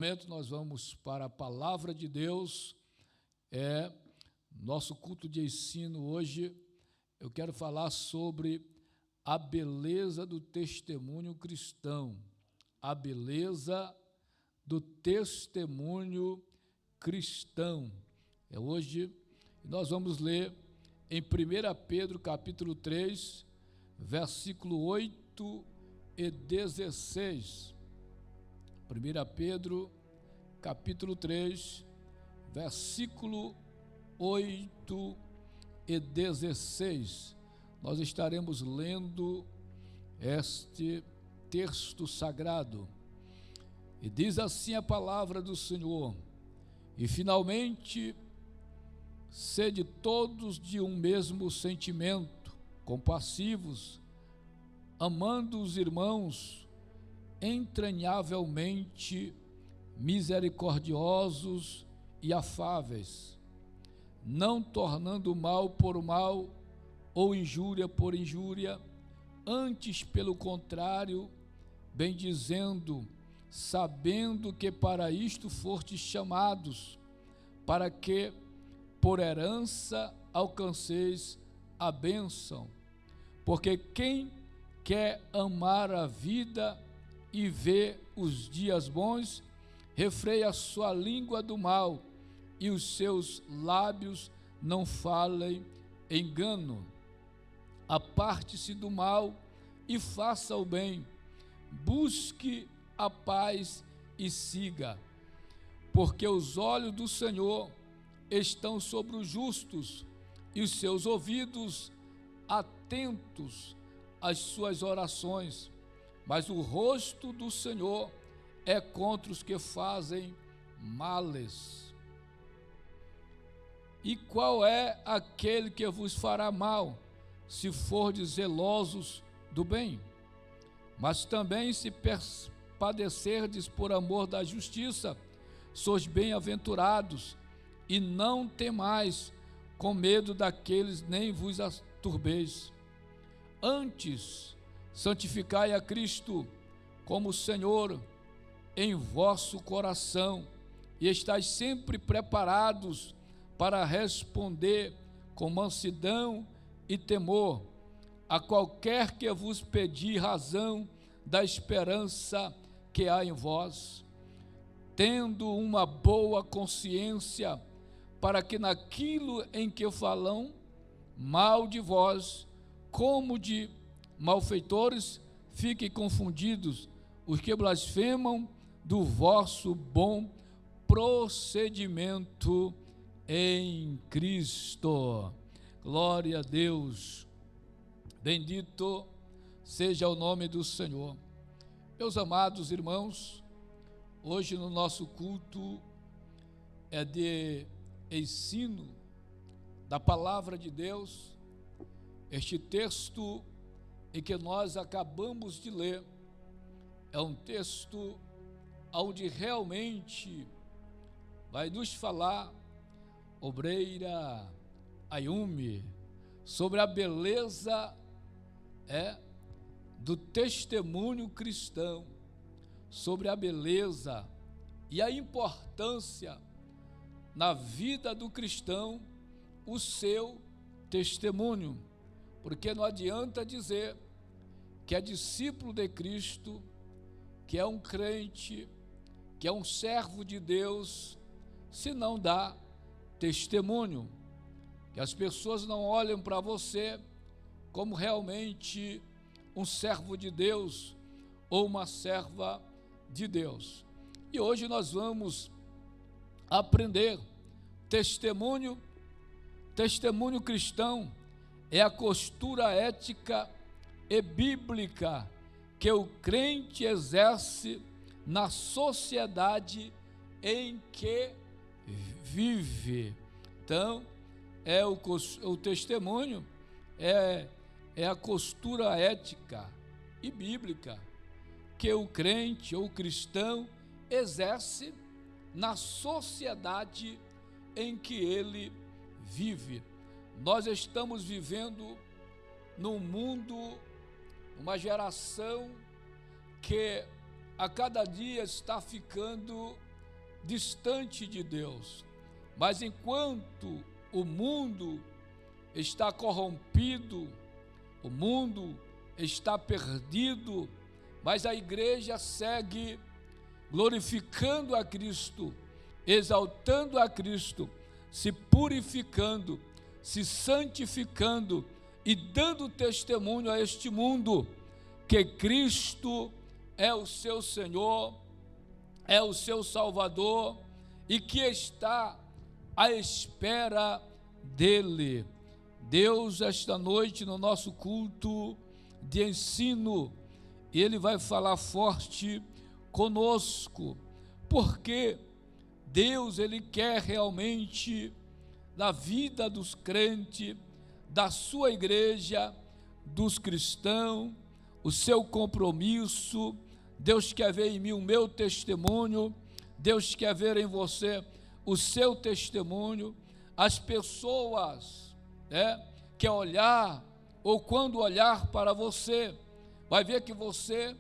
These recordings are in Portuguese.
Momento nós vamos para a palavra de Deus, nosso culto de ensino hoje. Eu quero falar sobre a beleza do testemunho cristão, a beleza do testemunho cristão. Hoje nós vamos ler em 1 Pedro capítulo 3, versículo 8 e 16. 1 Pedro, capítulo 3, versículo 8 e 16. Nós estaremos lendo este texto sagrado. E diz assim a palavra do Senhor: e finalmente, sede todos de um mesmo sentimento, compassivos, amando os irmãos, entranhavelmente misericordiosos e afáveis, não tornando mal por mal ou injúria por injúria, antes, pelo contrário, bendizendo, sabendo que para isto fostes chamados, para que por herança alcanceis a bênção. Porque quem quer amar a vida e ver os dias bons, refreia a sua língua do mal, e os seus lábios não falem engano. Aparte-se do mal e faça o bem, busque a paz e siga, porque os olhos do Senhor estão sobre os justos, e os seus ouvidos atentos às suas orações. Mas o rosto do Senhor é contra os que fazem males. E qual é aquele que vos fará mal, se fordes zelosos do bem? Mas também, se padecerdes por amor da justiça, sois bem-aventurados, e não temais, com medo daqueles, nem vos turbeis. Antes, santificai a Cristo como Senhor em vosso coração, e estais sempre preparados para responder com mansidão e temor a qualquer que vos pedir razão da esperança que há em vós, tendo uma boa consciência, para que naquilo em que falam mal de vós, como de malfeitores, fiquem confundidos os que blasfemam do vosso bom procedimento em Cristo. Glória a Deus. Bendito seja o nome do Senhor. Meus amados irmãos, hoje no nosso culto é de ensino da palavra de Deus. Este texto em que nós acabamos de ler é um texto onde realmente vai nos falar, obreira Ayumi, sobre a beleza do testemunho cristão, sobre a beleza e a importância na vida do cristão o seu testemunho, porque não adianta dizer que é discípulo de Cristo, que é um crente, que é um servo de Deus, se não dá testemunho, que as pessoas não olham para você como realmente um servo de Deus ou uma serva de Deus. E hoje nós vamos aprender testemunho cristão é a postura ética e bíblica que o crente exerce na sociedade em que vive. Então, o testemunho é a postura ética e bíblica que o crente ou cristão exerce na sociedade em que ele vive. Nós estamos vivendo num mundo, uma geração que a cada dia está ficando distante de Deus. Mas enquanto o mundo está corrompido, o mundo está perdido, mas a igreja segue glorificando a Cristo, exaltando a Cristo, se purificando, se santificando e dando testemunho a este mundo que Cristo é o seu Senhor, é o seu Salvador e que está à espera dele. Deus, esta noite no nosso culto de ensino, Ele vai falar forte conosco, porque Deus, Ele quer realmente na vida dos crentes, da sua igreja, dos cristãos, o seu compromisso. Deus quer ver em mim o meu testemunho, Deus quer ver em você o seu testemunho. As pessoas quer olhar, ou quando olhar para você, vai ver que você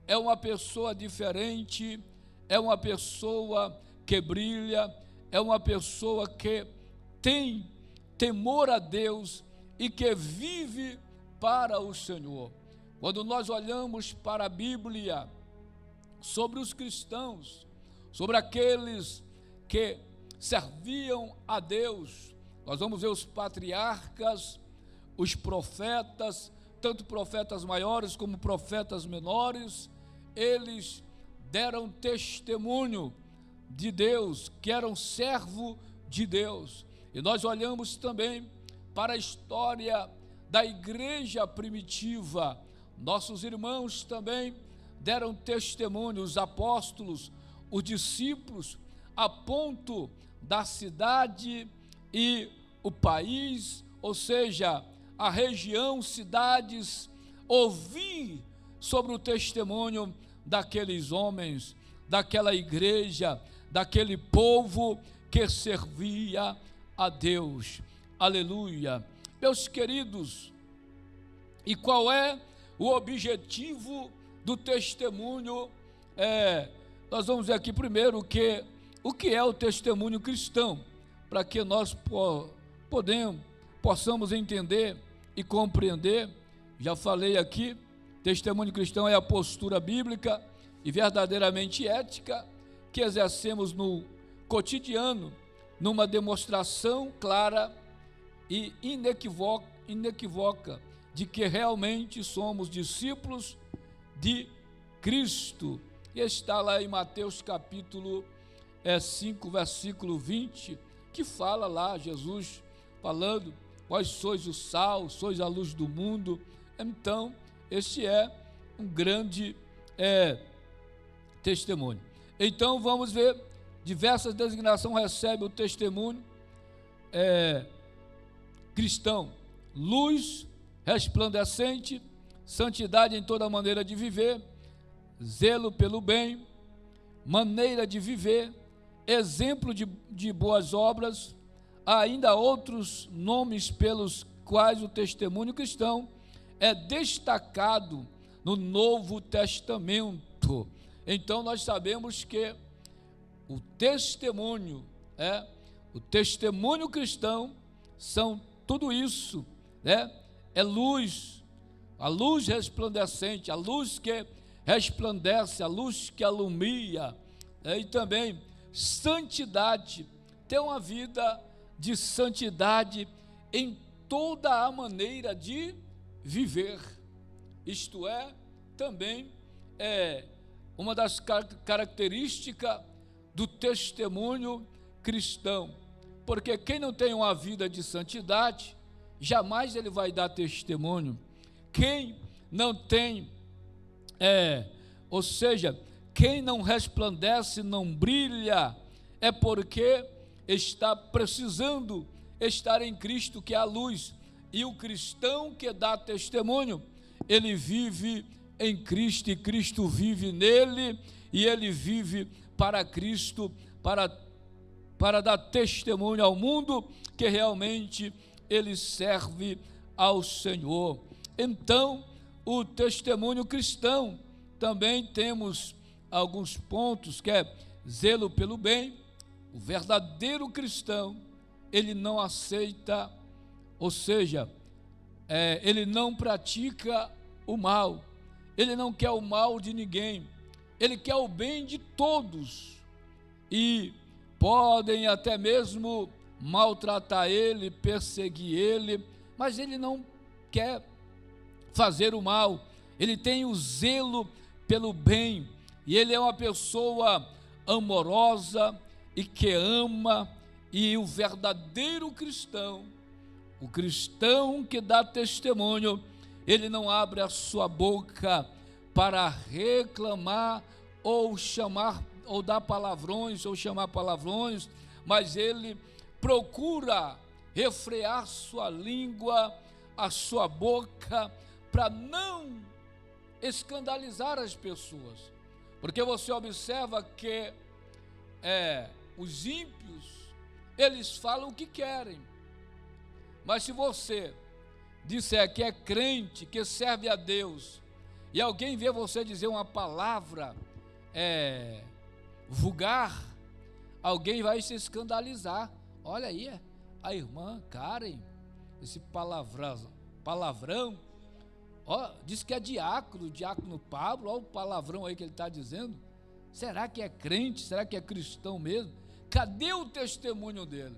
é uma pessoa diferente, é uma pessoa que brilha, é uma pessoa que tem temor a Deus e que vive para o Senhor. Quando nós olhamos para a Bíblia, sobre os cristãos, sobre aqueles que serviam a Deus, nós vamos ver os patriarcas, os profetas, tanto profetas maiores como profetas menores, eles deram testemunho de Deus, que eram servo de Deus. E nós olhamos também para a história da igreja primitiva. Nossos irmãos também deram testemunho, os apóstolos, os discípulos, a ponto da cidade e o país, ou seja, a região, cidades, ouvir sobre o testemunho daqueles homens, daquela igreja, daquele povo que servia a Deus. Aleluia. Meus queridos, e qual é o objetivo do testemunho? Nós vamos ver aqui primeiro o que é o testemunho cristão, para que nós possamos entender e compreender. Já falei aqui, testemunho cristão é a postura bíblica e verdadeiramente ética que exercemos no cotidiano, numa demonstração clara e inequívoca de que realmente somos discípulos de Cristo. E está lá em Mateus capítulo 5, versículo 20, que fala lá, Jesus falando: vós sois o sal, sois a luz do mundo. Então, este é um grande testemunho. Então, vamos ver, diversas designações recebe o testemunho cristão: luz resplandecente, santidade em toda maneira de viver, zelo pelo bem, maneira de viver, exemplo de boas obras. Há ainda outros nomes pelos quais o testemunho cristão é destacado no Novo Testamento. Então nós sabemos que o testemunho cristão são tudo isso, é luz, a luz resplandecente, a luz que resplandece, a luz que alumia, e também santidade, ter uma vida de santidade em toda a maneira de viver. Isto é, também uma das características do testemunho cristão, porque quem não tem uma vida de santidade, jamais ele vai dar testemunho. Quem não tem, ou seja, quem não resplandece, não brilha, é porque está precisando estar em Cristo, que é a luz. E o cristão que dá testemunho, ele vive em Cristo, e Cristo vive nele, e ele vive para Cristo, para dar testemunho ao mundo que realmente ele serve ao Senhor. Então, o testemunho cristão, também temos alguns pontos, que é zelo pelo bem, o verdadeiro cristão, ele não aceita, ou seja, ele não pratica o mal, ele não quer o mal de ninguém, ele quer o bem de todos, e podem até mesmo maltratar ele, perseguir ele, mas ele não quer fazer o mal, ele tem o zelo pelo bem, e ele é uma pessoa amorosa e que ama, e o verdadeiro cristão, o cristão que dá testemunho, ele não abre a sua boca para reclamar ou chamar, ou dar palavrões, ou chamar palavrões, mas ele procura refrear sua língua, a sua boca, para não escandalizar as pessoas, porque você observa que os ímpios, eles falam o que querem, mas se você disser que é crente, que serve a Deus, e alguém vê você dizer uma palavra vulgar, alguém vai se escandalizar. Olha aí, a irmã Karen, esse palavrão, diz que é diácono Pablo, olha o palavrão aí que ele está dizendo. Será que é crente? Será que é cristão mesmo? Cadê o testemunho dele?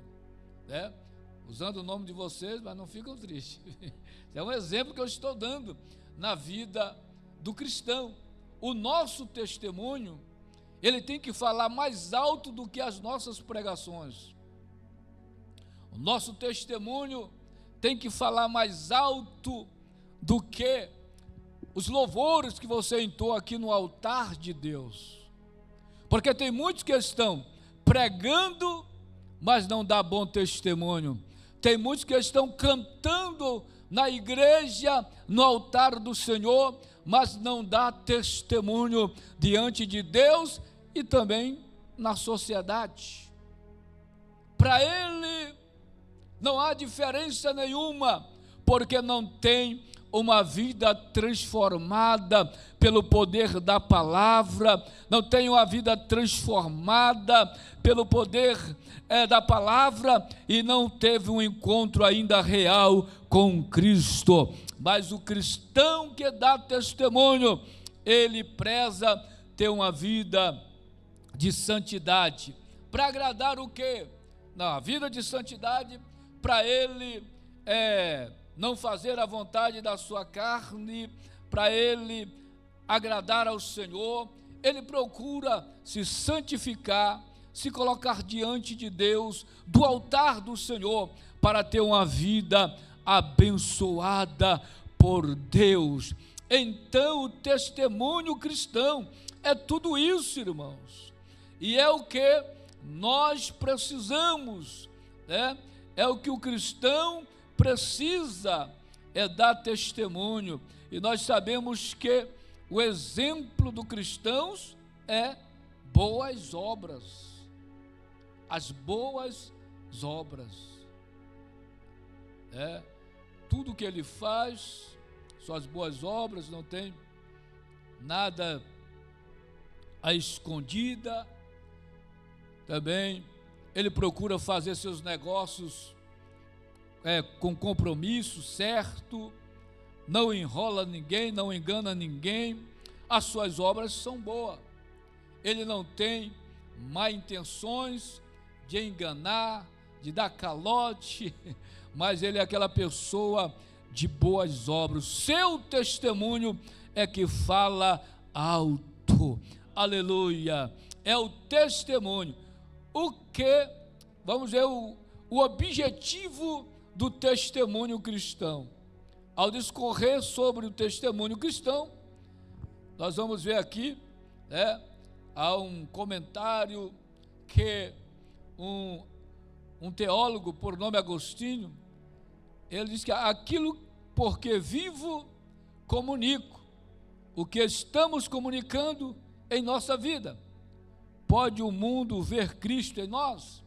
Usando o nome de vocês, mas não ficam tristes. É um exemplo que eu estou dando na vida do cristão. O nosso testemunho, ele tem que falar mais alto do que as nossas pregações. O nosso testemunho tem que falar mais alto do que os louvores que você entoa aqui no altar de Deus. Porque tem muitos que estão pregando, mas não dá bom testemunho. Tem muitos que estão cantando na igreja, no altar do Senhor, mas não dá testemunho diante de Deus e também na sociedade. Para ele não há diferença nenhuma, porque não tem uma vida transformada pelo poder da palavra, não tem uma vida transformada pelo poder da palavra, e não teve um encontro ainda real com Cristo. Mas o cristão que dá testemunho, ele preza ter uma vida de santidade. Para agradar o quê? Não, a vida de santidade, para ele não fazer a vontade da sua carne, para ele agradar ao Senhor, ele procura se santificar, se colocar diante de Deus, do altar do Senhor, para ter uma vida abençoada por Deus. Então o testemunho cristão é tudo isso, irmãos, e é o que nós precisamos, é o que o cristão precisa, dar testemunho. E nós sabemos que o exemplo dos cristãos é boas obras, as boas obras, tudo que ele faz, suas boas obras, não tem nada à escondida. Também ele procura fazer seus negócios com compromisso certo, não enrola ninguém, não engana ninguém, as suas obras são boas, ele não tem má intenções de enganar, de dar calote, mas ele é aquela pessoa de boas obras. Seu testemunho é que fala alto, aleluia, é o testemunho. O que, vamos ver o objetivo do testemunho cristão. Ao discorrer sobre o testemunho cristão, nós vamos ver aqui, há um comentário que um teólogo por nome Agostinho, ele diz que aquilo porque vivo, comunico, o que estamos comunicando em nossa vida. Pode o mundo ver Cristo em nós?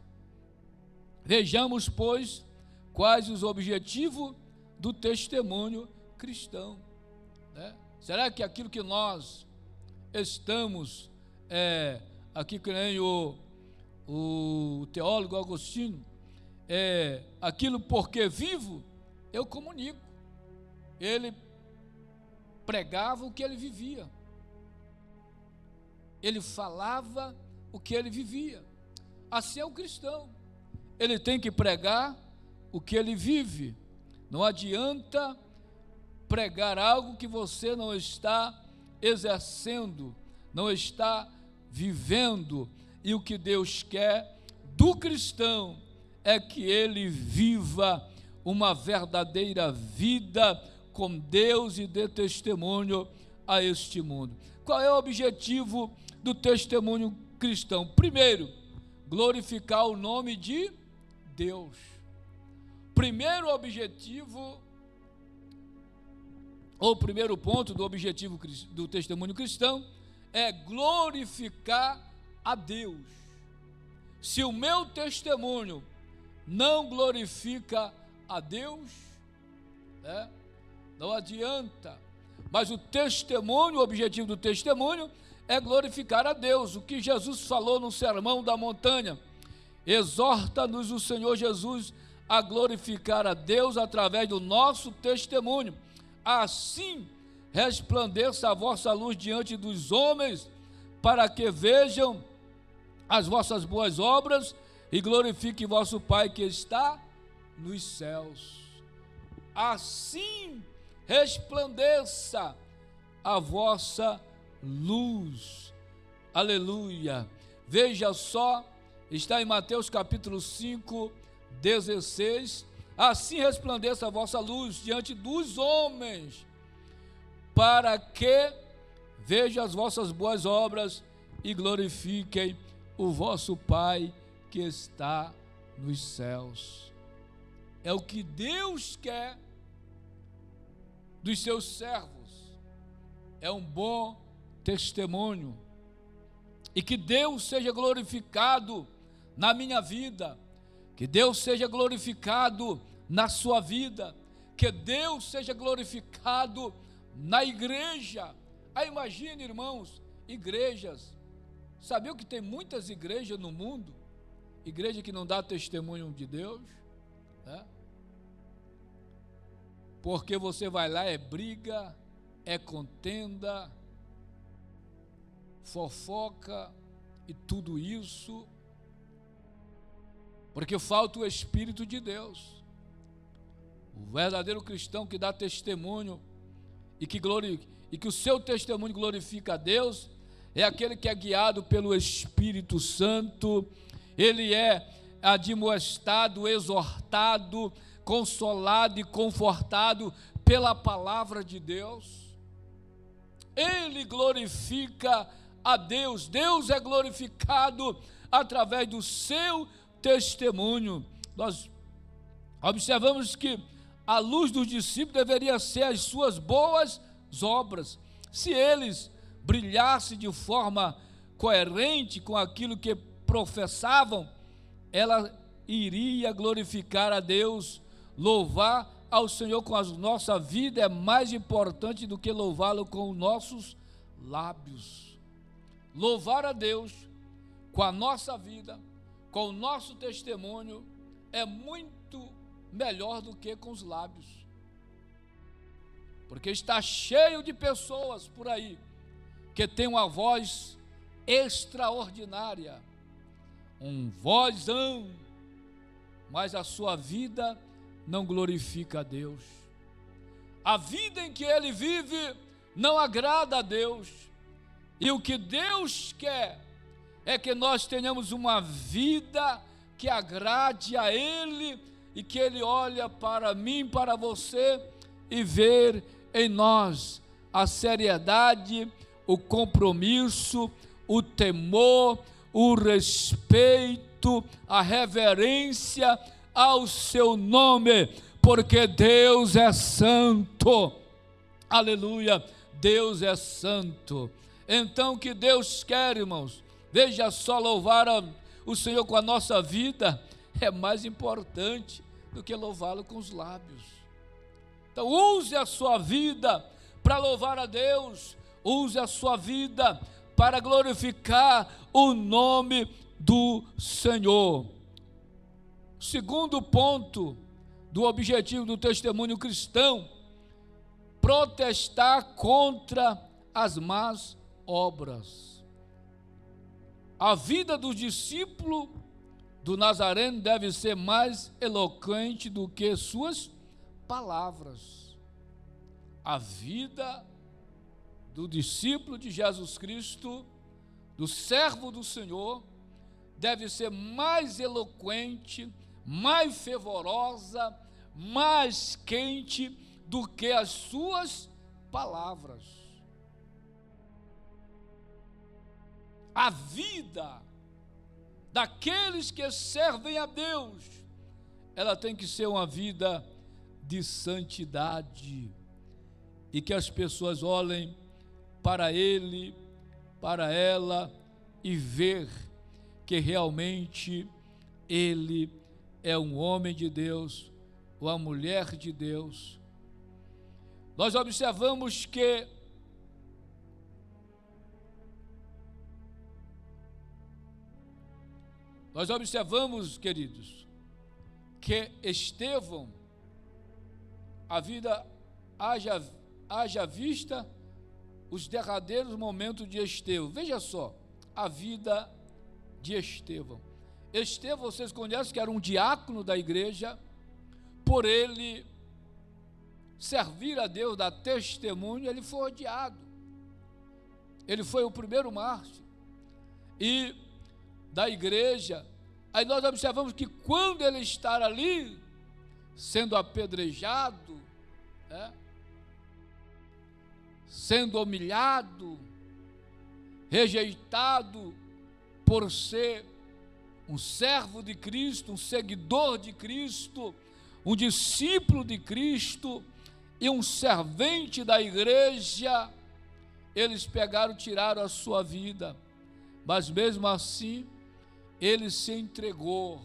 Vejamos, pois, quais os objetivos do testemunho cristão. Será que aquilo que nós estamos aqui que nem o teólogo Agostinho, aquilo porque vivo, eu comunico. Ele pregava o que ele vivia. Ele falava o que ele vivia. Assim é o cristão. Ele tem que pregar o que ele vive. Não adianta pregar algo que você não está exercendo, não está vivendo. E o que Deus quer do cristão é que ele viva uma verdadeira vida com Deus e dê testemunho a este mundo. Qual é o objetivo do testemunho cristão? Primeiro, glorificar o nome de Deus. Primeiro objetivo, ou primeiro ponto do objetivo do testemunho cristão é glorificar a Deus. Se o meu testemunho não glorifica a Deus, não adianta. Mas o testemunho, o objetivo do testemunho é glorificar a Deus. O que Jesus falou no Sermão da Montanha: exorta-nos o Senhor Jesus a glorificar a Deus através do nosso testemunho. Assim resplandeça a vossa luz diante dos homens, para que vejam as vossas boas obras e glorifique vosso Pai que está nos céus. Assim resplandeça a vossa luz. Aleluia. Veja só, está em Mateus capítulo 5, 16. Assim resplandeça a vossa luz diante dos homens, para que vejam as vossas boas obras e glorifiquem o vosso Pai que está nos céus. É o que Deus quer dos seus servos, é um bom testemunho, e que Deus seja glorificado na minha vida, que Deus seja glorificado na sua vida, que Deus seja glorificado na igreja. Imagine, irmãos, igrejas. Sabia que tem muitas igrejas no mundo? Igreja que não dá testemunho de Deus, porque você vai lá, é briga, é contenda, fofoca e tudo isso, porque falta o Espírito de Deus. O verdadeiro cristão que dá testemunho e que o seu testemunho glorifica a Deus é aquele que é guiado pelo Espírito Santo. Ele é admoestado, exortado, consolado e confortado pela palavra de Deus. Ele glorifica a Deus. Deus é glorificado através do seu testemunho. Nós observamos que a luz dos discípulos deveria ser as suas boas obras. Se eles brilhassem de forma coerente com aquilo que professavam, ela iria glorificar a Deus. Louvar ao Senhor com a nossa vida é mais importante do que louvá-lo com os nossos lábios. Louvar a Deus com a nossa vida, com o nosso testemunho, é muito melhor do que com os lábios, porque está cheio de pessoas por aí que tem uma voz extraordinária, um vozão, mas a sua vida não glorifica a Deus. A vida em que ele vive não agrada a Deus, e o que Deus quer é que nós tenhamos uma vida que agrade a Ele, e que Ele olha para mim, para você, e ver em nós a seriedade, o compromisso, o temor, o respeito, a reverência ao seu nome, porque Deus é santo. Aleluia, Deus é santo. Então, o que Deus quer, irmãos, veja só, louvar o Senhor com a nossa vida é mais importante do que louvá-lo com os lábios. Então, use a sua vida para louvar a Deus, use a sua vida para glorificar o nome do Senhor. Segundo ponto do objetivo do testemunho cristão: protestar contra as más obras. A vida do discípulo do Nazareno deve ser mais eloquente do que suas palavras. A vida do discípulo de Jesus Cristo, do servo do Senhor, deve ser mais eloquente, mais fervorosa, mais quente do que as suas palavras. A vida daqueles que servem a Deus, ela tem que ser uma vida de santidade, e que as pessoas olhem para ele, para ela, e ver que realmente ele é um homem de Deus, uma mulher de Deus. Nós observamos que queridos, que Estevão, a vida haja vista os derradeiros momentos de Estevão. Veja só, a vida de Estevão. Estevão, vocês conhecem que era um diácono da igreja. Por ele servir a Deus, dar testemunho, ele foi odiado. Ele foi o primeiro mártir e da igreja. Aí nós observamos que quando ele está ali sendo apedrejado, sendo humilhado, rejeitado por ser um servo de Cristo, um seguidor de Cristo, um discípulo de Cristo e um servente da igreja, eles tiraram a sua vida, mas mesmo assim ele se entregou,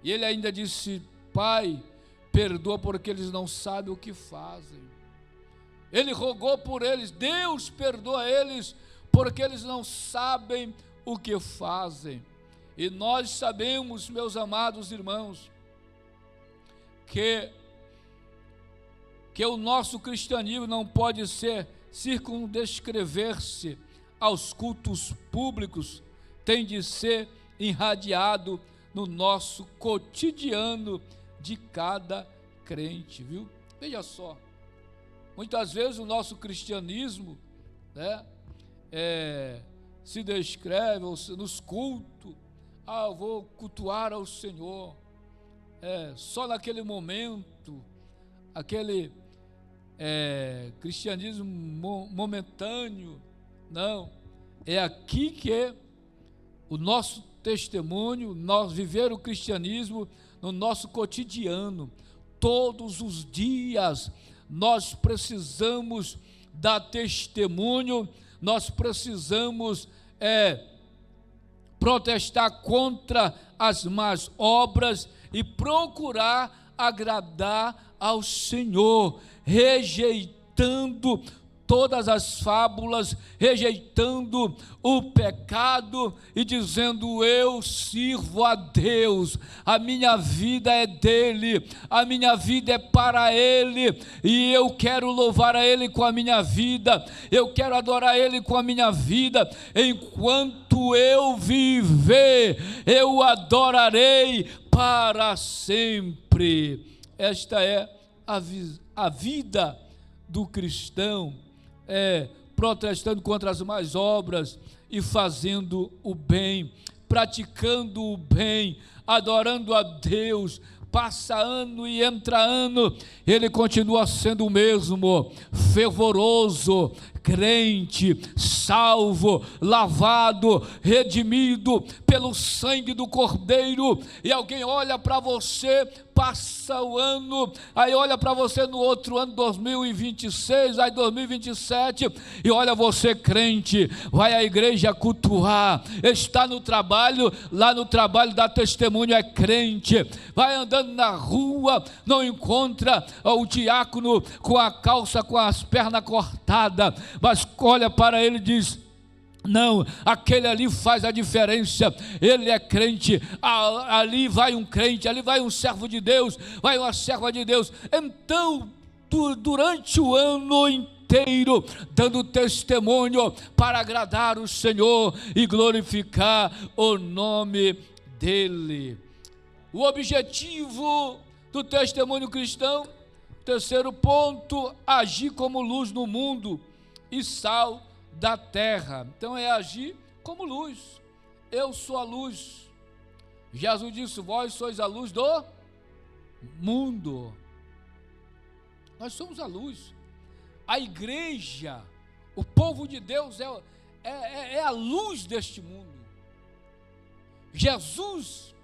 e ele ainda disse: Pai, perdoa porque eles não sabem o que fazem. Ele rogou por eles: Deus, perdoa eles porque eles não sabem o que fazem. E nós sabemos, meus amados irmãos, que o nosso cristianismo não pode ser circundescrever-se aos cultos públicos, tem de ser irradiado no nosso cotidiano de cada crente, viu? Veja só, muitas vezes o nosso cristianismo, se descreve nos cultos: eu vou cultuar ao Senhor, só naquele momento, aquele cristianismo momentâneo. Não, é aqui que o nosso testemunho, nós viver o cristianismo no nosso cotidiano, todos os dias, nós precisamos dar testemunho, nós precisamos protestar contra as más obras e procurar agradar ao Senhor, rejeitando todas as fábulas, rejeitando o pecado e dizendo: eu sirvo a Deus, a minha vida é dele, a minha vida é para ele, e eu quero louvar a ele com a minha vida, eu quero adorar ele com a minha vida. Enquanto eu viver, eu adorarei para sempre. Esta é a vida do cristão, protestando contra as más obras e fazendo o bem, praticando o bem, adorando a Deus. Passa ano e entra ano, ele continua sendo o mesmo, fervoroso, crente, salvo, lavado, redimido pelo sangue do Cordeiro. E alguém olha para você, passa o ano, aí olha para você no outro ano, 2026, aí 2027, e olha você crente, vai à igreja cultuar, está no trabalho, lá no trabalho dá testemunho, é crente, vai andando na rua, não encontra o diácono com a calça, com as pernas cortadas, mas olha para ele e diz: Não, aquele ali faz a diferença, ele é crente, ali vai um crente, ali vai um servo de Deus, vai uma serva de Deus. Então, durante o ano inteiro, dando testemunho para agradar o Senhor e glorificar o nome dEle. O objetivo do testemunho cristão, terceiro ponto, agir como luz no mundo e sal da terra. Então é agir como luz. Eu sou a luz. Jesus disse: vós sois a luz do mundo. Nós somos a luz. A igreja, o povo de Deus é a luz deste mundo. Jesus,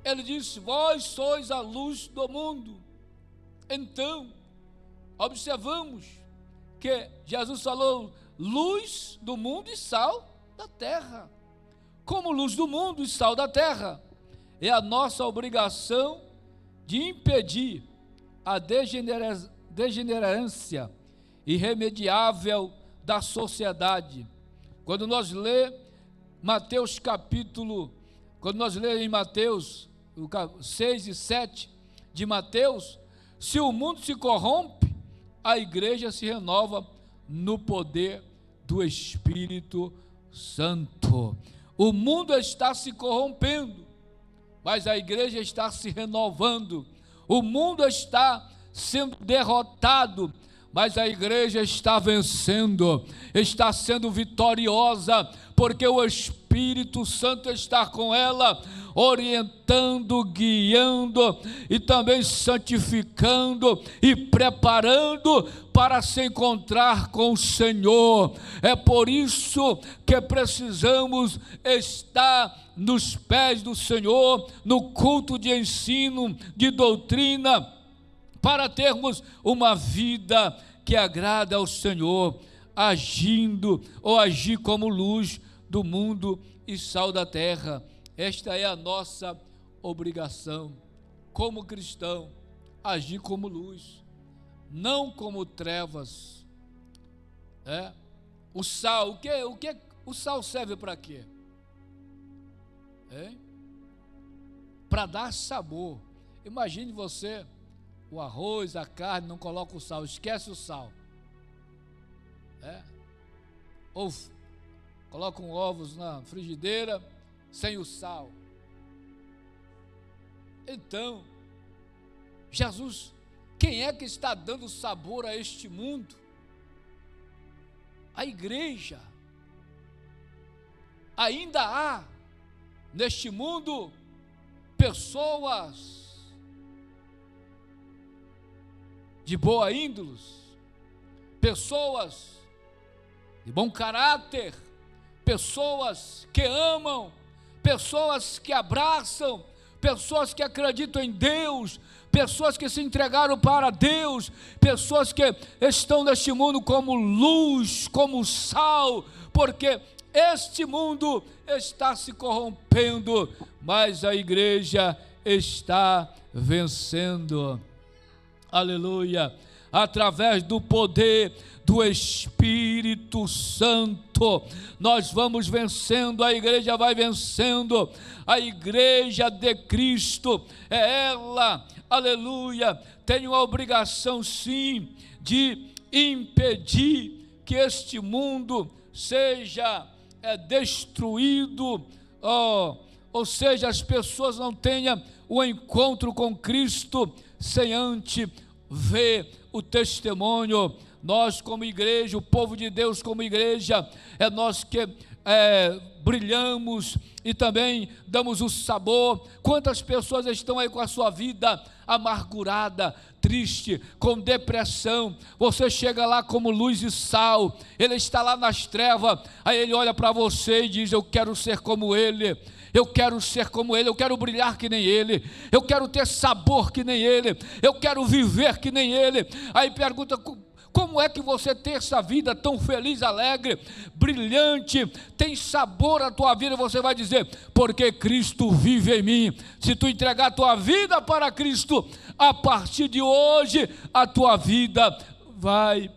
ele disse: vós sois a luz do mundo. Então, observamos que Jesus falou luz do mundo e sal da terra. Como luz do mundo e sal da terra, é a nossa obrigação de impedir a degenerância irremediável da sociedade. Quando nós lemos em Mateus 6 e 7 de Mateus, se o mundo se corrompe, a igreja se renova no poder do Espírito Santo. O mundo está se corrompendo, mas a igreja está se renovando. O mundo está sendo derrotado, mas a igreja está vencendo, está sendo vitoriosa, porque o Espírito Santo está com ela, orientando, guiando e também santificando e preparando para se encontrar com o Senhor. É por isso que precisamos estar nos pés do Senhor, no culto de ensino, de doutrina, para termos uma vida que agrada ao Senhor, agir como luz do mundo e sal da terra. Esta é a nossa obrigação como cristão, agir como luz, não como trevas. O sal, o sal serve para quê? Para dar sabor. Imagine você, o arroz, a carne, não coloca o sal, esquece o sal. Ou colocam ovos na frigideira sem o sal. Então, Jesus, quem é que está dando sabor a este mundo? A igreja. Ainda há neste mundo pessoas de boa índole, pessoas de bom caráter, pessoas que amam, pessoas que abraçam, pessoas que acreditam em Deus, pessoas que se entregaram para Deus, pessoas que estão neste mundo como luz, como sal, porque este mundo está se corrompendo, mas a igreja está vencendo. Aleluia! Através do poder do Espírito Santo, nós vamos vencendo, a igreja vai vencendo. A igreja de Cristo é ela, aleluia, tem uma obrigação sim de impedir que este mundo seja destruído, ou seja, as pessoas não tenham o encontro com Cristo sem antes ver o testemunho. Nós como igreja, o povo de Deus como igreja, é nós que brilhamos e também damos o sabor. Quantas pessoas estão aí com a sua vida amargurada, triste, com depressão? Você chega lá como luz e sal, ele está lá nas trevas, aí ele olha para você e diz: eu quero ser como ele, eu quero ser como ele, eu quero brilhar que nem ele, eu quero ter sabor que nem ele, eu quero viver que nem ele. Aí pergunta: como é que você tem essa vida tão feliz, alegre, brilhante, tem sabor a tua vida? Você vai dizer: porque Cristo vive em mim. Se tu entregar a tua vida para Cristo, a partir de hoje a tua vida vai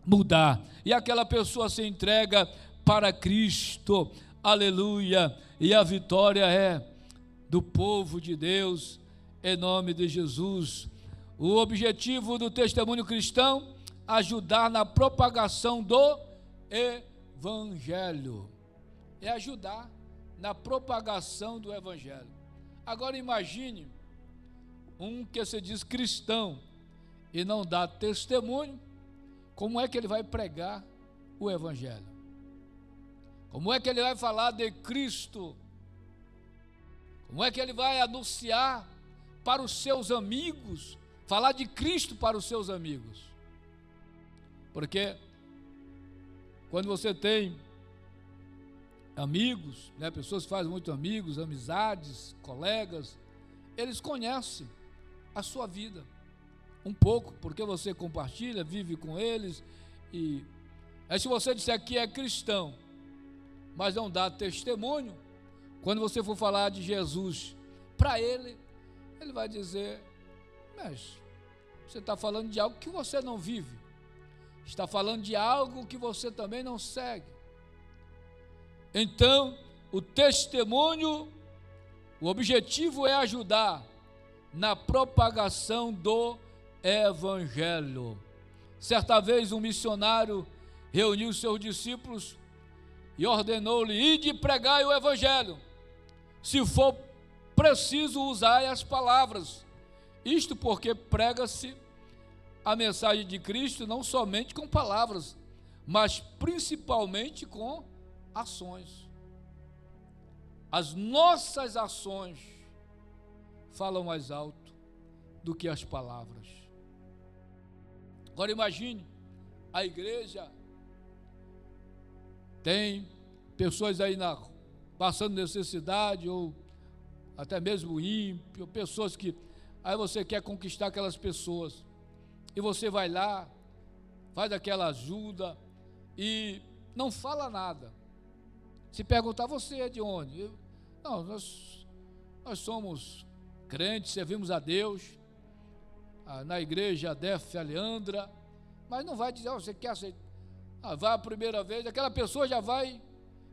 mudar. E aquela pessoa se entrega para Cristo, aleluia, e a vitória é do povo de Deus, em nome de Jesus. O objetivo do testemunho cristão: ajudar na propagação do Evangelho. É ajudar na propagação do Evangelho. Agora imagine um que se diz cristão e não dá testemunho, como é que ele vai pregar o Evangelho? Como é que ele vai falar de Cristo? Como é que ele vai anunciar para os seus amigos, falar de Cristo para os seus amigos? Porque quando você tem amigos, né, pessoas que fazem muito amigos, amizades, colegas, eles conhecem a sua vida um pouco, porque você compartilha, vive com eles. E aí, se você disser que é cristão, mas não dá testemunho, quando você for falar de Jesus para ele, ele vai dizer: mas você está falando de algo que você não vive, está falando de algo que você também não segue. Então, o testemunho, o objetivo é ajudar na propagação do Evangelho. Certa vez um missionário reuniu seus discípulos e ordenou-lhe: ide pregai o Evangelho, se for preciso usar as palavras. Isto porque prega-se a mensagem de Cristo não somente com palavras, mas principalmente com ações. As nossas ações falam mais alto do que as palavras. Agora imagine, a igreja tem pessoas aí passando necessidade, ou até mesmo ímpio, pessoas que, aí você quer conquistar aquelas pessoas, e você vai lá, faz aquela ajuda, e não fala nada. Se perguntar: você é de onde? Não, nós somos crentes, servimos a Deus, na igreja Def Aleandra, mas não vai dizer: você quer aceitar? Vai a primeira vez, aquela pessoa já vai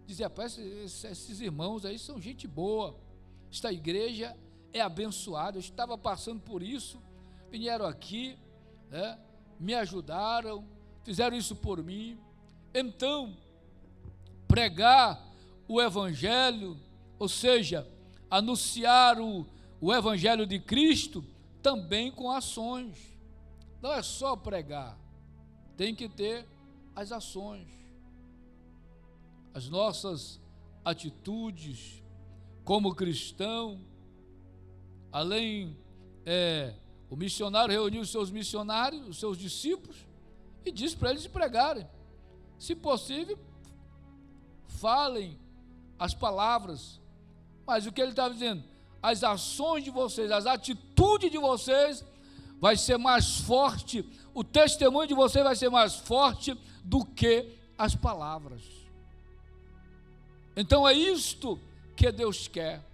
dizer: rapaz, esses irmãos aí são gente boa, esta igreja é abençoada, eu estava passando por isso, vieram aqui, né, me ajudaram, fizeram isso por mim. Então, pregar o Evangelho, ou seja, anunciar o Evangelho de Cristo, também com ações. Não é só pregar, tem que ter as ações, as nossas atitudes como cristão. Além, o missionário reuniu os seus missionários, os seus discípulos, e disse para eles pregarem. Se possível, falem as palavras, mas o que ele estava dizendo: as ações de vocês, as atitudes de vocês vai ser mais forte, o testemunho de vocês vai ser mais forte do que as palavras. Então é isto que Deus quer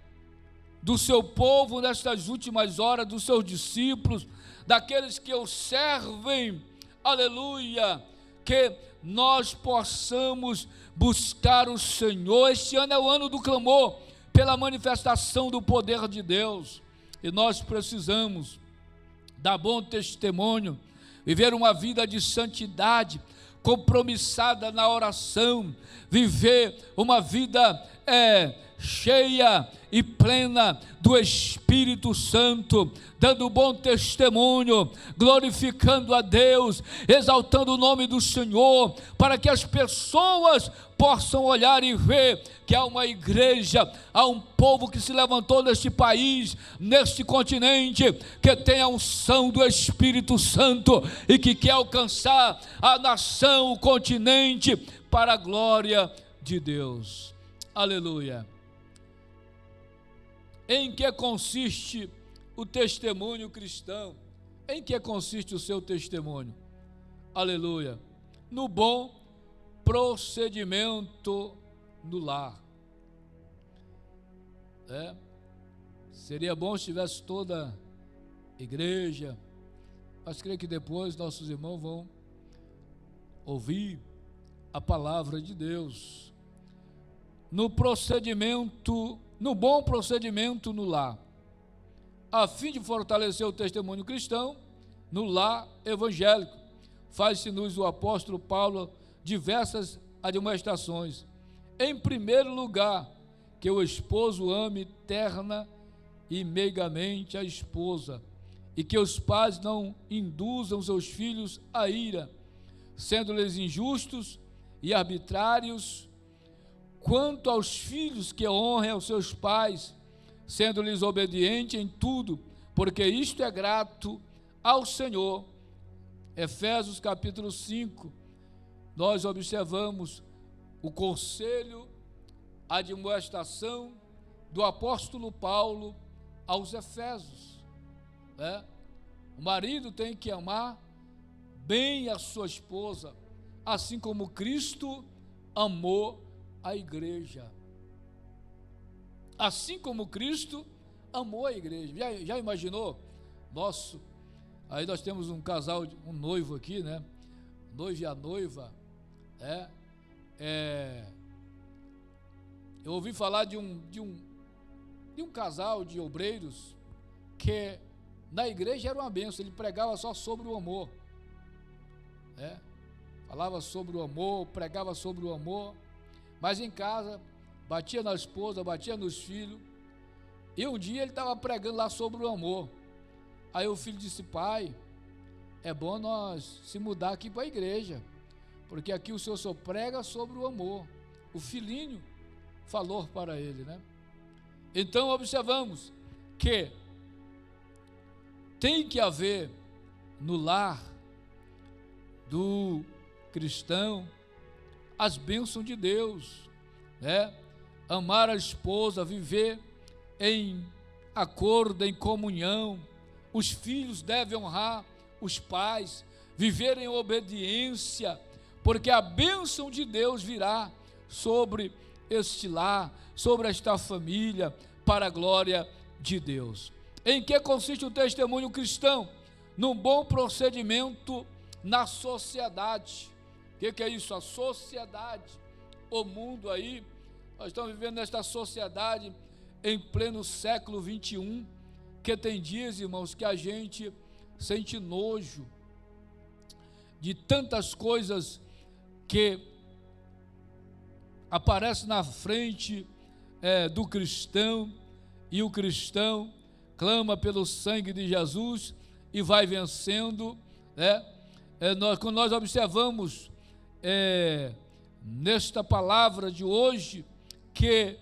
do seu povo nestas últimas horas, dos seus discípulos, daqueles que o servem, aleluia, que nós possamos buscar o Senhor. Este ano é o ano do clamor pela manifestação do poder de Deus, e nós precisamos dar bom testemunho, viver uma vida de santidade, compromissada na oração, viver uma vida cheia e plena do Espírito Santo, dando bom testemunho, glorificando a Deus, exaltando o nome do Senhor, para que as pessoas possam olhar e ver que há uma igreja, há um povo que se levantou neste país, neste continente, que tem a unção do Espírito Santo e que quer alcançar a nação, o continente, para a glória de Deus. Aleluia. Em que consiste o testemunho cristão? Em que consiste o seu testemunho? Aleluia. No bom procedimento no lar. Seria bom se tivesse toda a igreja, mas creio que depois nossos irmãos vão ouvir a palavra de Deus. no bom procedimento no lar, a fim de fortalecer o testemunho cristão no lar evangélico. Faz-se-nos o apóstolo Paulo diversas admoestações. Em primeiro lugar, que o esposo ame terna e meigamente a esposa, e que os pais não induzam seus filhos à ira, sendo-lhes injustos e arbitrários. Quanto aos filhos, que honrem aos seus pais, sendo-lhes obediente em tudo, porque isto é grato ao Senhor. Efésios capítulo 5, nós observamos o conselho, a admoestação do apóstolo Paulo aos Efésios. O marido tem que amar bem a sua esposa, assim como Cristo amou a igreja. Assim como Cristo amou a igreja. Já imaginou? Aí nós temos um casal, um noivo aqui, né? Noivo e a noiva, eu ouvi falar de um casal de obreiros que na igreja era uma bênção. Ele pregava só sobre o amor, falava sobre o amor, pregava sobre o amor, mas em casa batia na esposa, batia nos filhos. E um dia ele estava pregando lá sobre o amor. Aí o filho disse: pai, é bom nós se mudar aqui para a igreja, porque aqui o senhor só prega sobre o amor. O filhinho falou para ele, né? Então observamos que tem que haver no lar do cristão as bênçãos de Deus, né? Amar a esposa, viver em acordo, em comunhão. Os filhos devem honrar os pais, viver em obediência, porque a bênção de Deus virá sobre este lar, sobre esta família, para a glória de Deus. Em que consiste o testemunho cristão? Num bom procedimento na sociedade. O que é isso? A sociedade, o mundo aí, nós estamos vivendo nesta sociedade em pleno século 21, que tem dias, irmãos, que a gente sente nojo de tantas coisas que aparecem na frente do cristão, e o cristão clama pelo sangue de Jesus e vai vencendo, quando nós observamos nesta palavra de hoje que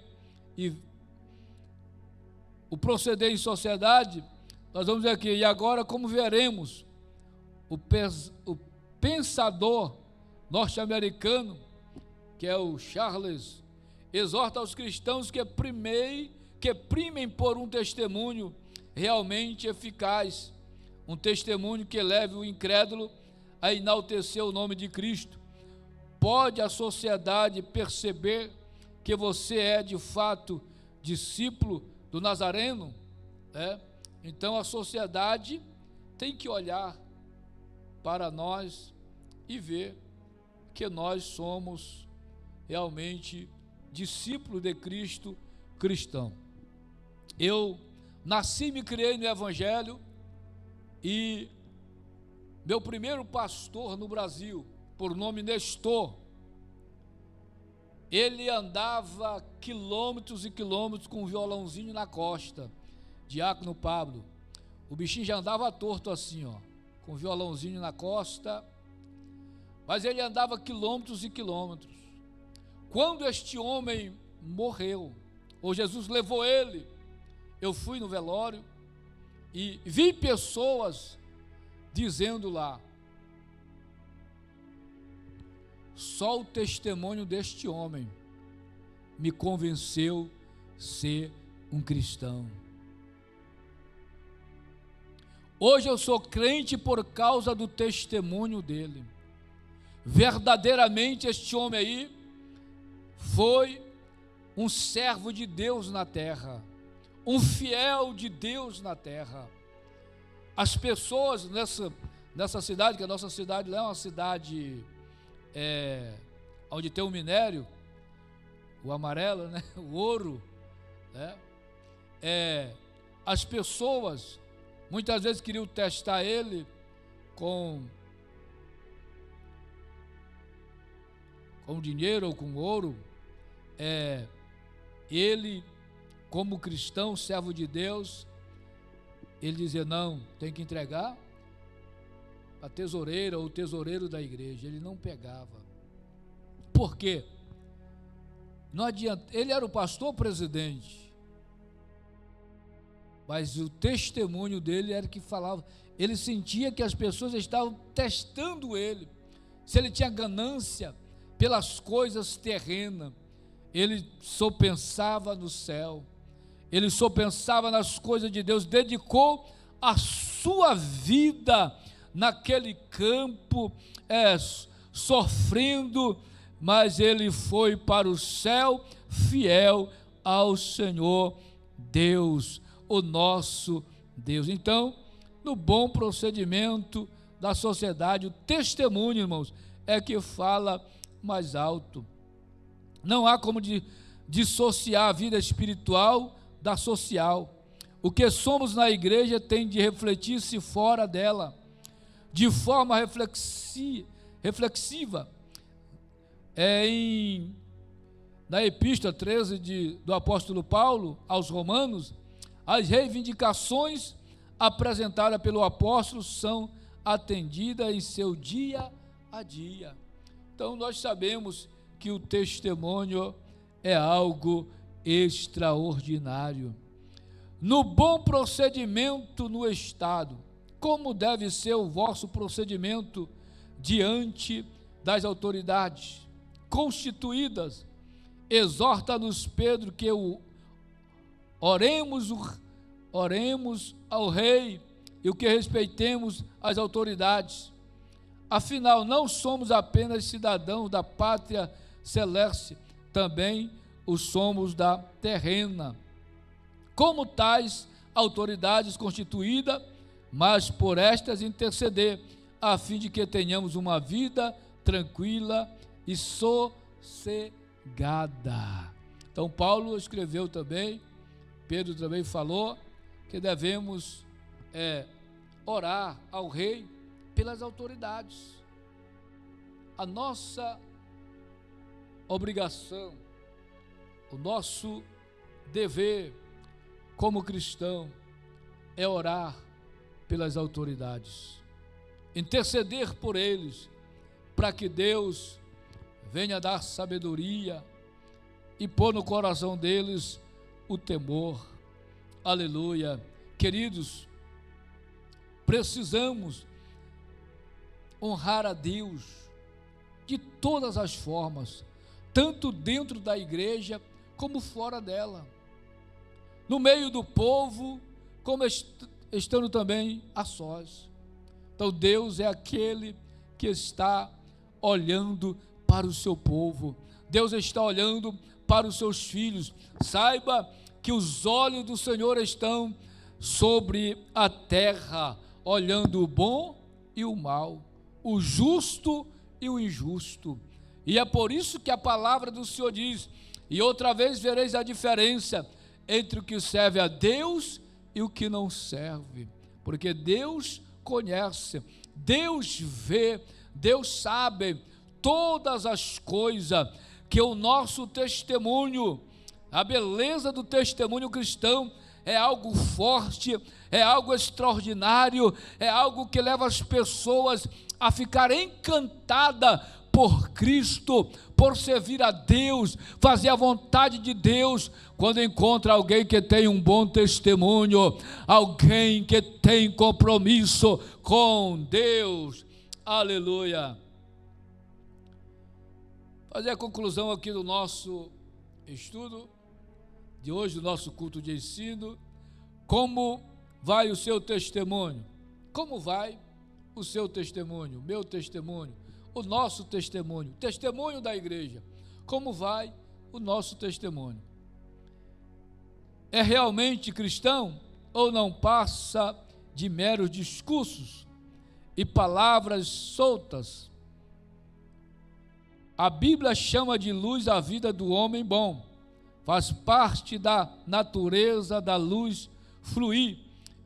o proceder em sociedade, nós vamos ver aqui: e agora, como veremos, o pensador norte-americano, que é o Charles, exorta aos cristãos que primem por um testemunho realmente eficaz, um testemunho que leve o incrédulo a enaltecer o nome de Cristo. Pode a sociedade perceber que você é de fato discípulo do Nazareno? Então a sociedade tem que olhar para nós e ver que nós somos realmente discípulos de Cristo, cristão. Eu nasci e me criei no Evangelho, e meu primeiro pastor no Brasil, por nome Nestor, ele andava quilômetros e quilômetros com um violãozinho na costa, diácono Pablo. O bichinho já andava torto assim, com um violãozinho na costa, mas ele andava quilômetros e quilômetros. Quando este homem morreu, ou Jesus levou ele, eu fui no velório e vi pessoas dizendo lá: só o testemunho deste homem me convenceu a ser um cristão. Hoje eu sou crente por causa do testemunho dele. Verdadeiramente este homem aí foi um servo de Deus na terra, um fiel de Deus na terra. As pessoas nessa cidade, que a nossa cidade lá é uma cidade onde tem um minério, o amarelo, né? O ouro, né? As pessoas muitas vezes queriam testar ele com dinheiro ou com ouro. Ele, como cristão, servo de Deus, ele dizia: não, tem que entregar a tesoureira ou o tesoureiro da igreja. Ele não pegava. Por quê? Não adianta, ele era o pastor presidente, mas o testemunho dele era que falava. Ele sentia que as pessoas estavam testando ele, se ele tinha ganância pelas coisas terrenas. Ele só pensava no céu, ele só pensava nas coisas de Deus, dedicou a sua vida naquele campo, sofrendo, mas ele foi para o céu fiel ao Senhor Deus, o nosso Deus. Então, no bom procedimento da sociedade, o testemunho, irmãos, é que fala mais alto. Não há como dissociar a vida espiritual da social. O que somos na igreja tem de refletir-se fora dela, de forma reflexiva. Na epístola 13 do apóstolo Paulo aos Romanos, as reivindicações apresentadas pelo apóstolo são atendidas em seu dia a dia. Então nós sabemos que o testemunho é algo extraordinário. No bom procedimento no Estado, como deve ser o vosso procedimento diante das autoridades constituídas? Exorta-nos Pedro que oremos ao rei e o que respeitemos as autoridades. Afinal, não somos apenas cidadãos da pátria celeste, também o somos da terrena. Como tais autoridades constituídas, mas por estas interceder, a fim de que tenhamos uma vida tranquila e sossegada. Então Paulo escreveu também, Pedro também falou, que devemos orar ao rei pelas autoridades. A nossa obrigação, o nosso dever como cristão é orar pelas autoridades, interceder por eles, para que Deus venha dar sabedoria e pôr no coração deles o temor. Aleluia. Queridos, precisamos honrar a Deus de todas as formas, tanto dentro da igreja como fora dela, no meio do povo, como estando também a sós. Então Deus é aquele que está olhando para o seu povo, Deus está olhando para os seus filhos. Saiba que os olhos do Senhor estão sobre a terra, olhando o bom e o mal, o justo e o injusto. E é por isso que a palavra do Senhor diz: e outra vez vereis a diferença entre o que serve a Deus e o que não serve, porque Deus conhece, Deus vê, Deus sabe todas as coisas. Que o nosso testemunho, a beleza do testemunho cristão é algo forte, é algo extraordinário, é algo que leva as pessoas a ficar encantadas por Cristo, por servir a Deus, fazer a vontade de Deus, quando encontra alguém que tem um bom testemunho, alguém que tem compromisso com Deus. Aleluia. Fazer a conclusão aqui do nosso estudo de hoje, do nosso culto de ensino. Como vai o seu testemunho? Como vai o seu testemunho, meu testemunho, o nosso testemunho, testemunho da igreja? Como vai o nosso testemunho? É realmente cristão ou não passa de meros discursos e palavras soltas? A Bíblia chama de luz a vida do homem bom. Faz parte da natureza da luz fluir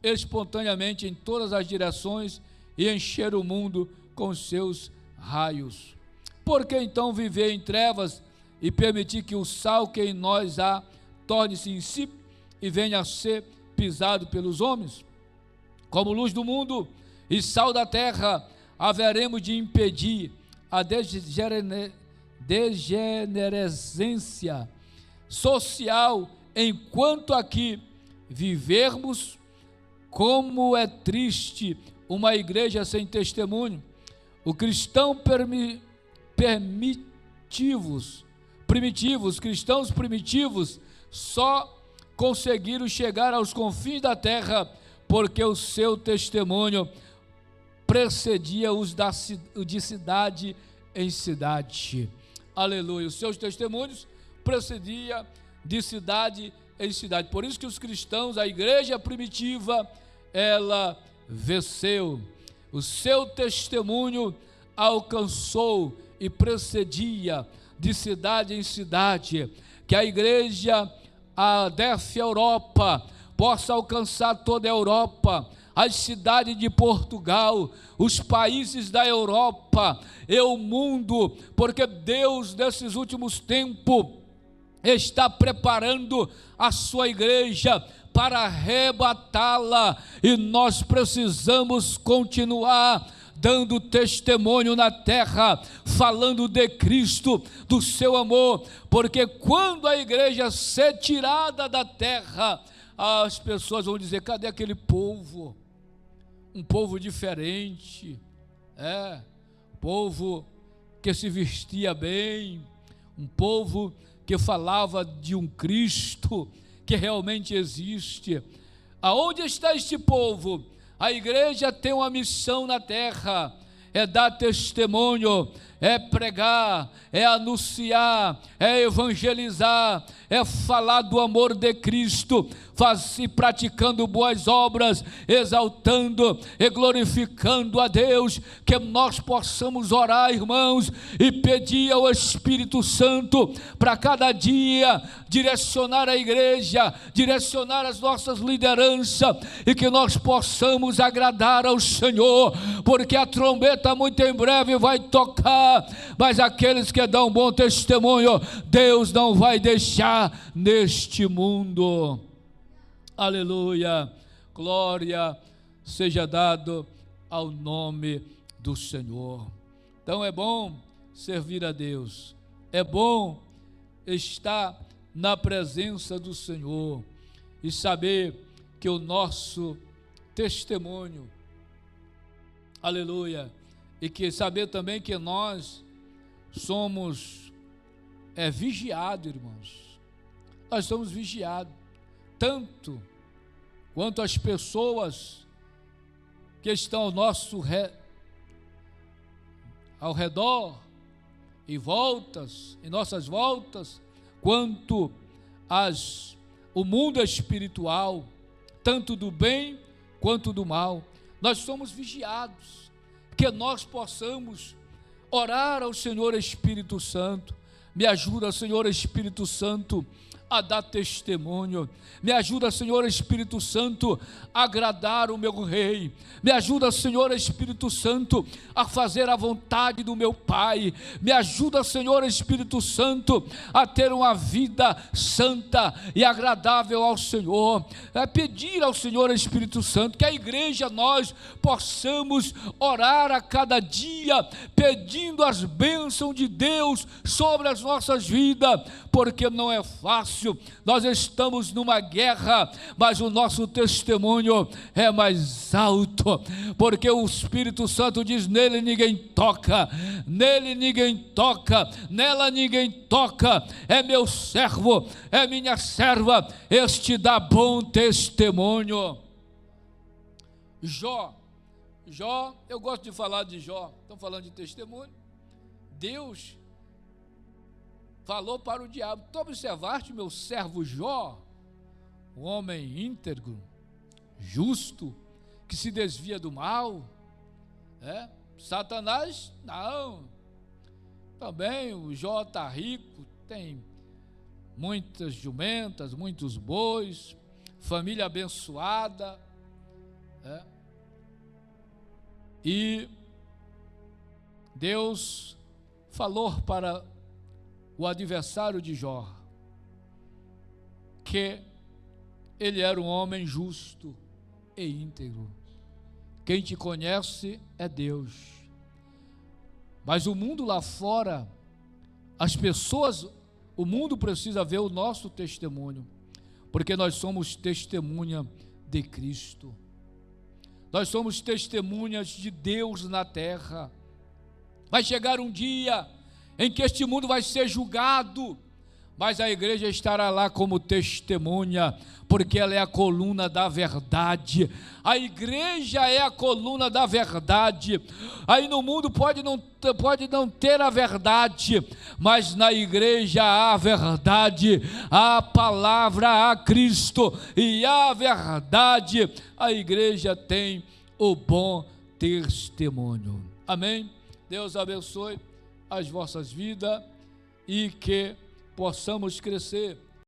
espontaneamente em todas as direções e encher o mundo com seus raios. Por que então viver em trevas e permitir que o sal que em nós há torne-se insípido e venha a ser pisado pelos homens? Como luz do mundo e sal da terra, haveremos de impedir a degenerescência social enquanto aqui vivermos. Como é triste uma igreja sem testemunho. O cristão cristãos primitivos só conseguiram chegar aos confins da terra porque o seu testemunho precedia-os de cidade em cidade. Aleluia. Os seus testemunhos precedia de cidade em cidade. Por isso que os cristãos, a igreja primitiva, ela venceu. O seu testemunho alcançou e precedia de cidade em cidade. Que a igreja, a DEF Europa, possa alcançar toda a Europa, as cidades de Portugal, os países da Europa e o mundo, porque Deus, nesses últimos tempos, está preparando a sua igreja para arrebatá-la, e nós precisamos continuar dando testemunho na terra, falando de Cristo, do seu amor, porque quando a igreja ser tirada da terra, as pessoas vão dizer: cadê aquele povo? Um povo diferente, povo que se vestia bem, um povo que falava de um Cristo que realmente existe. Aonde está este povo? A igreja tem uma missão na terra, é dar testemunho, é pregar, é anunciar, é evangelizar, é falar do amor de Cristo, e praticando boas obras, exaltando e glorificando a Deus. Que nós possamos orar, irmãos, e pedir ao Espírito Santo para cada dia direcionar a igreja, direcionar as nossas lideranças, e que nós possamos agradar ao Senhor, porque a trombeta muito em breve vai tocar, mas aqueles que dão bom testemunho, Deus não vai deixar neste mundo. Aleluia, glória seja dado ao nome do Senhor. Então é bom servir a Deus, é bom estar na presença do Senhor e saber que o nosso testemunho, aleluia, e que saber também que nós somos vigiados, irmãos. Nós somos vigiados, tanto quanto as pessoas que estão ao redor, em nossas voltas, quanto o mundo espiritual, tanto do bem quanto do mal. Nós somos vigiados, que nós possamos orar ao Senhor Espírito Santo. Me ajuda, Senhor Espírito Santo, a dar testemunho. Me ajuda, Senhor Espírito Santo, a agradar o meu Rei. Me ajuda, Senhor Espírito Santo, a fazer a vontade do meu Pai. Me ajuda, Senhor Espírito Santo, a ter uma vida santa e agradável ao Senhor. Pedir ao Senhor Espírito Santo que a igreja, nós possamos orar a cada dia, pedindo as bênçãos de Deus sobre as nossas vidas, porque não é fácil. Nós estamos numa guerra, mas o nosso testemunho é mais alto, porque o Espírito Santo diz: nele ninguém toca, nele ninguém toca, nela ninguém toca. É meu servo, é minha serva, este dá bom testemunho. Jó, eu gosto de falar de Jó. Estão falando de testemunho. Deus falou para o diabo: tu observaste meu servo Jó, um homem íntegro, justo, que se desvia do mal? Satanás, não. Também o Jó está rico, tem muitas jumentas, muitos bois, família abençoada, e Deus falou para o adversário de Jó que ele era um homem justo e íntegro. Quem te conhece é Deus. Mas o mundo lá fora, as pessoas, o mundo precisa ver o nosso testemunho, porque nós somos testemunha de Cristo. Nós somos testemunhas de Deus na terra. Vai chegar um dia em que este mundo vai ser julgado, mas a igreja estará lá como testemunha, porque ela é a coluna da verdade. A igreja é a coluna da verdade. Aí no mundo pode não ter a verdade, mas na igreja há a verdade, há a palavra, há Cristo, e há a verdade. A igreja tem o bom testemunho. Amém? Deus abençoe as vossas vidas e que possamos crescer